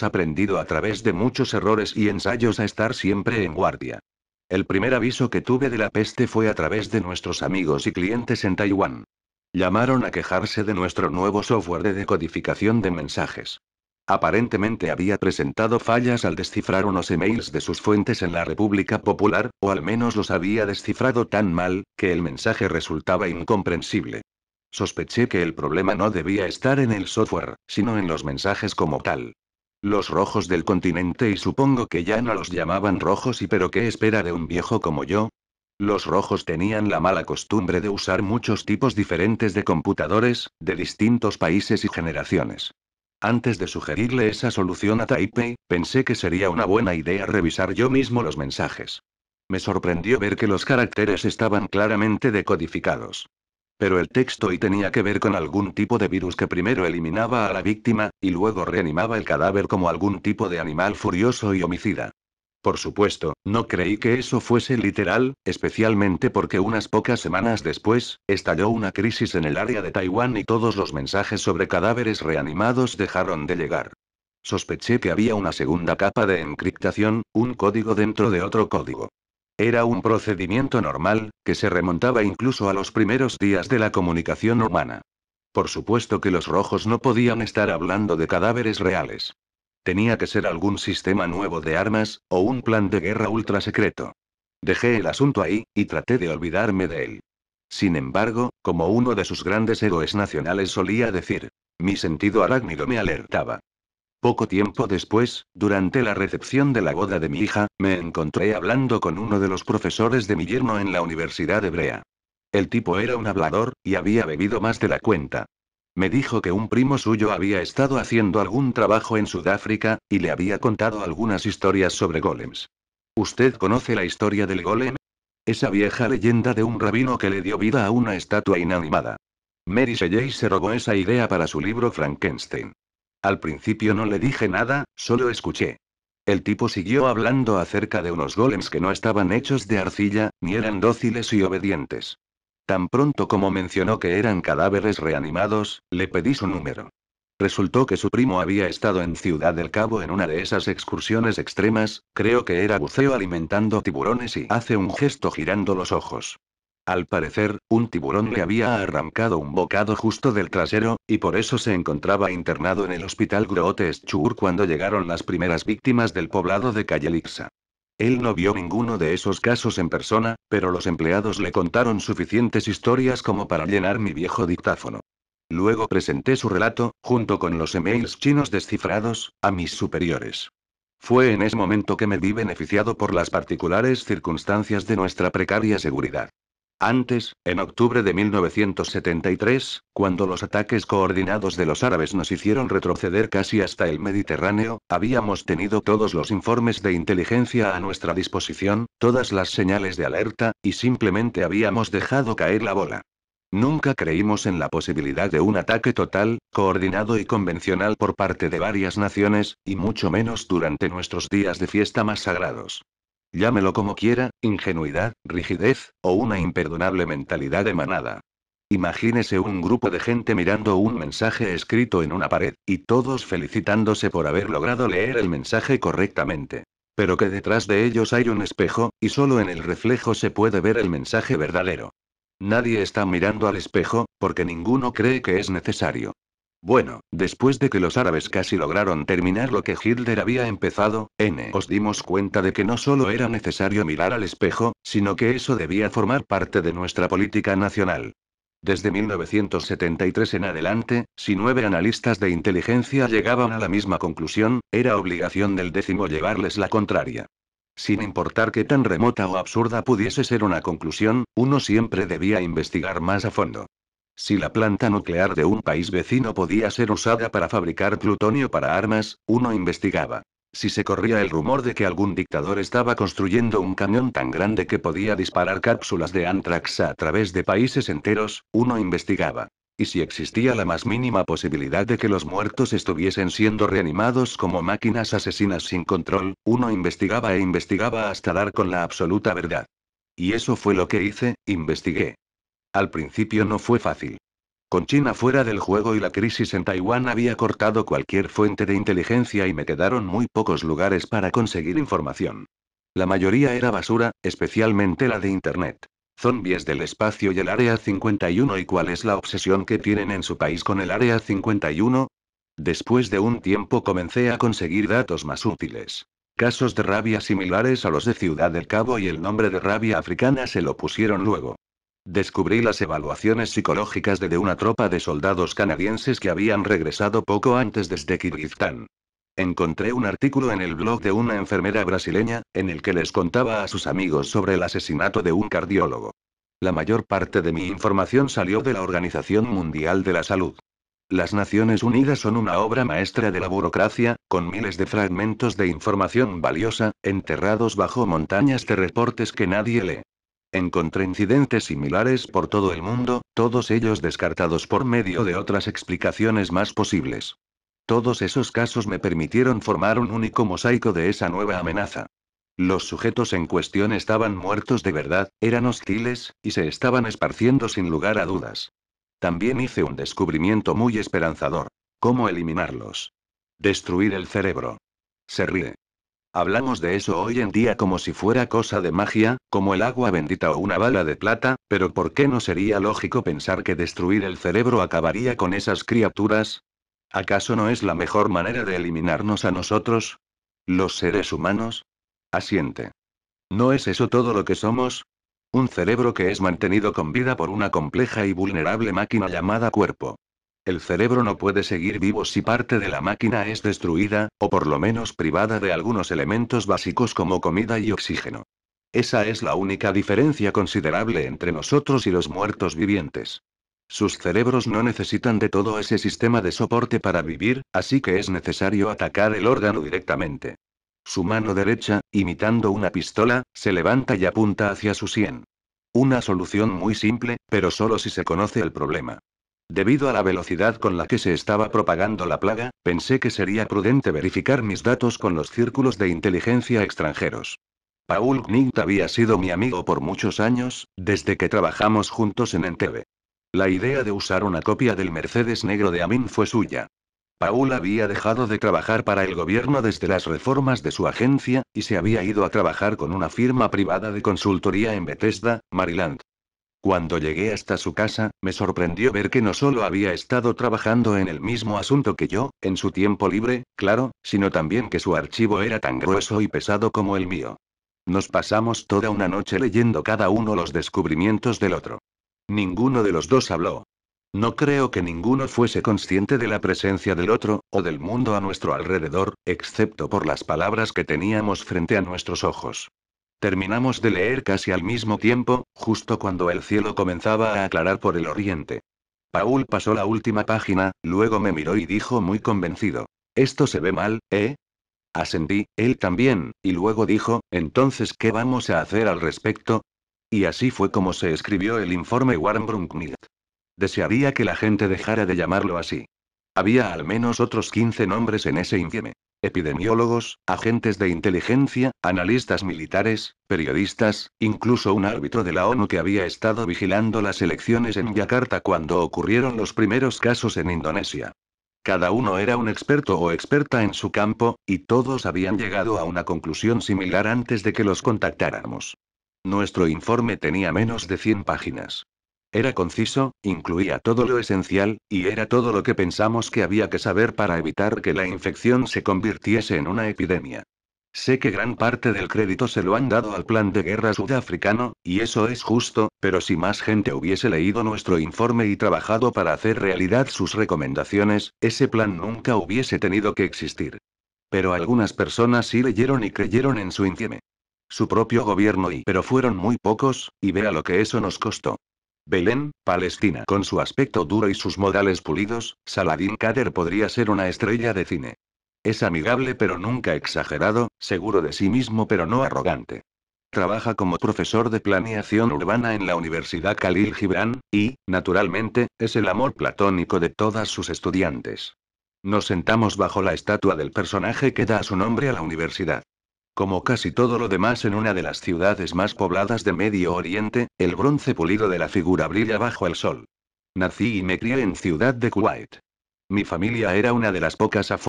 aprendido a través de muchos errores y ensayos a estar siempre en guardia. El primer aviso que tuve de la peste fue a través de nuestros amigos y clientes en Taiwán. Llamaron a quejarse de nuestro nuevo software de decodificación de mensajes. Aparentemente había presentado fallas al descifrar unos emails de sus fuentes en la República Popular, o al menos los había descifrado tan mal, que el mensaje resultaba incomprensible. Sospeché que el problema no debía estar en el software, sino en los mensajes como tal. Los rojos del continente, y supongo que ya no los llamaban rojos, y pero ¿qué espera de un viejo como yo? Los rojos tenían la mala costumbre de usar muchos tipos diferentes de computadores, de distintos países y generaciones. Antes de sugerirle esa solución a Taipei, pensé que sería una buena idea revisar yo mismo los mensajes. Me sorprendió ver que los caracteres estaban claramente decodificados. Pero el texto y tenía que ver con algún tipo de virus que primero eliminaba a la víctima, y luego reanimaba el cadáver como algún tipo de animal furioso y homicida. Por supuesto, no creí que eso fuese literal, especialmente porque unas pocas semanas después, estalló una crisis en el área de Taiwán y todos los mensajes sobre cadáveres reanimados dejaron de llegar. Sospeché que había una segunda capa de encriptación, un código dentro de otro código. Era un procedimiento normal, que se remontaba incluso a los primeros días de la comunicación humana. Por supuesto que los rojos no podían estar hablando de cadáveres reales. Tenía que ser algún sistema nuevo de armas, o un plan de guerra ultra secreto. Dejé el asunto ahí, y traté de olvidarme de él. Sin embargo, como uno de sus grandes héroes nacionales solía decir, mi sentido arácnido me alertaba. Poco tiempo después, durante la recepción de la boda de mi hija, me encontré hablando con uno de los profesores de mi yerno en la Universidad Hebrea. El tipo era un hablador, y había bebido más de la cuenta. Me dijo que un primo suyo había estado haciendo algún trabajo en Sudáfrica, y le había contado algunas historias sobre golems. ¿Usted conoce la historia del golem? Esa vieja leyenda de un rabino que le dio vida a una estatua inanimada. Mary Shelley se robó esa idea para su libro Frankenstein. Al principio no le dije nada, solo escuché. El tipo siguió hablando acerca de unos golems que no estaban hechos de arcilla, ni eran dóciles y obedientes. Tan pronto como mencionó que eran cadáveres reanimados, le pedí su número. Resultó que su primo había estado en Ciudad del Cabo en una de esas excursiones extremas, creo que era buceo alimentando tiburones, y hace un gesto girando los ojos. Al parecer, un tiburón le había arrancado un bocado justo del trasero, y por eso se encontraba internado en el hospital Grote Schur cuando llegaron las primeras víctimas del poblado de Cayelixa. Él no vio ninguno de esos casos en persona, pero los empleados le contaron suficientes historias como para llenar mi viejo dictáfono. Luego presenté su relato, junto con los emails chinos descifrados, a mis superiores. Fue en ese momento que me vi beneficiado por las particulares circunstancias de nuestra precaria seguridad. Antes, en octubre de 1973, cuando los ataques coordinados de los árabes nos hicieron retroceder casi hasta el Mediterráneo, habíamos tenido todos los informes de inteligencia a nuestra disposición, todas las señales de alerta, y simplemente habíamos dejado caer la bola. Nunca creímos en la posibilidad de un ataque total, coordinado y convencional por parte de varias naciones, y mucho menos durante nuestros días de fiesta más sagrados. Llámelo como quiera, ingenuidad, rigidez, o una imperdonable mentalidad de manada. Imagínese un grupo de gente mirando un mensaje escrito en una pared, y todos felicitándose por haber logrado leer el mensaje correctamente. Pero que detrás de ellos hay un espejo, y solo en el reflejo se puede ver el mensaje verdadero. Nadie está mirando al espejo, porque ninguno cree que es necesario. Bueno, después de que los árabes casi lograron terminar lo que Hitler había empezado, nos dimos cuenta de que no solo era necesario mirar al espejo, sino que eso debía formar parte de nuestra política nacional. Desde 1973 en adelante, si 9 analistas de inteligencia llegaban a la misma conclusión, era obligación del 10º llevarles la contraria. Sin importar qué tan remota o absurda pudiese ser una conclusión, uno siempre debía investigar más a fondo. Si la planta nuclear de un país vecino podía ser usada para fabricar plutonio para armas, uno investigaba. Si se corría el rumor de que algún dictador estaba construyendo un camión tan grande que podía disparar cápsulas de antrax a través de países enteros, uno investigaba. Y si existía la más mínima posibilidad de que los muertos estuviesen siendo reanimados como máquinas asesinas sin control, uno investigaba e investigaba hasta dar con la absoluta verdad. Y eso fue lo que hice, investigué. Al principio no fue fácil. Con China fuera del juego y la crisis en Taiwán había cortado cualquier fuente de inteligencia y me quedaron muy pocos lugares para conseguir información. La mayoría era basura, especialmente la de Internet. Zombies del espacio y el Área 51. ¿Y cuál es la obsesión que tienen en su país con el Área 51? Después de un tiempo comencé a conseguir datos más útiles. Casos de rabia similares a los de Ciudad del Cabo y el nombre de rabia africana se lo pusieron luego. Descubrí las evaluaciones psicológicas de una tropa de soldados canadienses que habían regresado poco antes desde Kirguistán. Encontré un artículo en el blog de una enfermera brasileña, en el que les contaba a sus amigos sobre el asesinato de un cardiólogo. La mayor parte de mi información salió de la Organización Mundial de la Salud. Las Naciones Unidas son una obra maestra de la burocracia, con miles de fragmentos de información valiosa, enterrados bajo montañas de reportes que nadie lee. Encontré incidentes similares por todo el mundo, todos ellos descartados por medio de otras explicaciones más posibles. Todos esos casos me permitieron formar un único mosaico de esa nueva amenaza. Los sujetos en cuestión estaban muertos de verdad, eran hostiles, y se estaban esparciendo sin lugar a dudas. También hice un descubrimiento muy esperanzador. ¿Cómo eliminarlos? Destruir el cerebro. Se ríe. Hablamos de eso hoy en día como si fuera cosa de magia, como el agua bendita o una bala de plata, pero ¿por qué no sería lógico pensar que destruir el cerebro acabaría con esas criaturas? ¿Acaso no es la mejor manera de eliminarnos a nosotros? ¿Los seres humanos? Asiente. ¿No es eso todo lo que somos? Un cerebro que es mantenido con vida por una compleja y vulnerable máquina llamada cuerpo. El cerebro no puede seguir vivo si parte de la máquina es destruida, o por lo menos privada de algunos elementos básicos como comida y oxígeno. Esa es la única diferencia considerable entre nosotros y los muertos vivientes. Sus cerebros no necesitan de todo ese sistema de soporte para vivir, así que es necesario atacar el órgano directamente. Su mano derecha, imitando una pistola, se levanta y apunta hacia su sien. Una solución muy simple, pero solo si se conoce el problema. Debido a la velocidad con la que se estaba propagando la plaga, pensé que sería prudente verificar mis datos con los círculos de inteligencia extranjeros. Paul Knight había sido mi amigo por muchos años, desde que trabajamos juntos en Entebbe. La idea de usar una copia del Mercedes negro de Amin fue suya. Paul había dejado de trabajar para el gobierno desde las reformas de su agencia, y se había ido a trabajar con una firma privada de consultoría en Bethesda, Maryland. Cuando llegué hasta su casa, me sorprendió ver que no solo había estado trabajando en el mismo asunto que yo, en su tiempo libre, claro, sino también que su archivo era tan grueso y pesado como el mío. Nos pasamos toda una noche leyendo cada uno los descubrimientos del otro. Ninguno de los dos habló. No creo que ninguno fuese consciente de la presencia del otro, o del mundo a nuestro alrededor, excepto por las palabras que teníamos frente a nuestros ojos. Terminamos de leer casi al mismo tiempo, justo cuando el cielo comenzaba a aclarar por el oriente. Paul pasó la última página, luego me miró y dijo muy convencido: «Esto se ve mal, ¿eh?» Asentí, él también, y luego dijo: «Entonces, ¿qué vamos a hacer al respecto?» Y así fue como se escribió el informe Warren-Brundtland. Desearía que la gente dejara de llamarlo así. Había al menos otros 15 nombres en ese informe. Epidemiólogos, agentes de inteligencia, analistas militares, periodistas, incluso un árbitro de la ONU que había estado vigilando las elecciones en Yakarta cuando ocurrieron los primeros casos en Indonesia. Cada uno era un experto o experta en su campo, y todos habían llegado a una conclusión similar antes de que los contactáramos. Nuestro informe tenía menos de 100 páginas. Era conciso, incluía todo lo esencial, y era todo lo que pensamos que había que saber para evitar que la infección se convirtiese en una epidemia. Sé que gran parte del crédito se lo han dado al plan de guerra sudafricano, y eso es justo, pero si más gente hubiese leído nuestro informe y trabajado para hacer realidad sus recomendaciones, ese plan nunca hubiese tenido que existir. Pero algunas personas sí leyeron y creyeron en su informe. Su propio gobierno pero fueron muy pocos, y vea lo que eso nos costó. Belén, Palestina. Con su aspecto duro y sus modales pulidos, Saladin Kader podría ser una estrella de cine. Es amigable pero nunca exagerado, seguro de sí mismo pero no arrogante. Trabaja como profesor de planeación urbana en la Universidad Khalil Gibran, y, naturalmente, es el amor platónico de todas sus estudiantes. Nos sentamos bajo la estatua del personaje que da su nombre a la universidad. Como casi todo lo demás en una de las ciudades más pobladas de Medio Oriente, el bronce pulido de la figura brilla bajo el sol. Nací y me crié en Ciudad de Kuwait. Mi familia era una de las pocas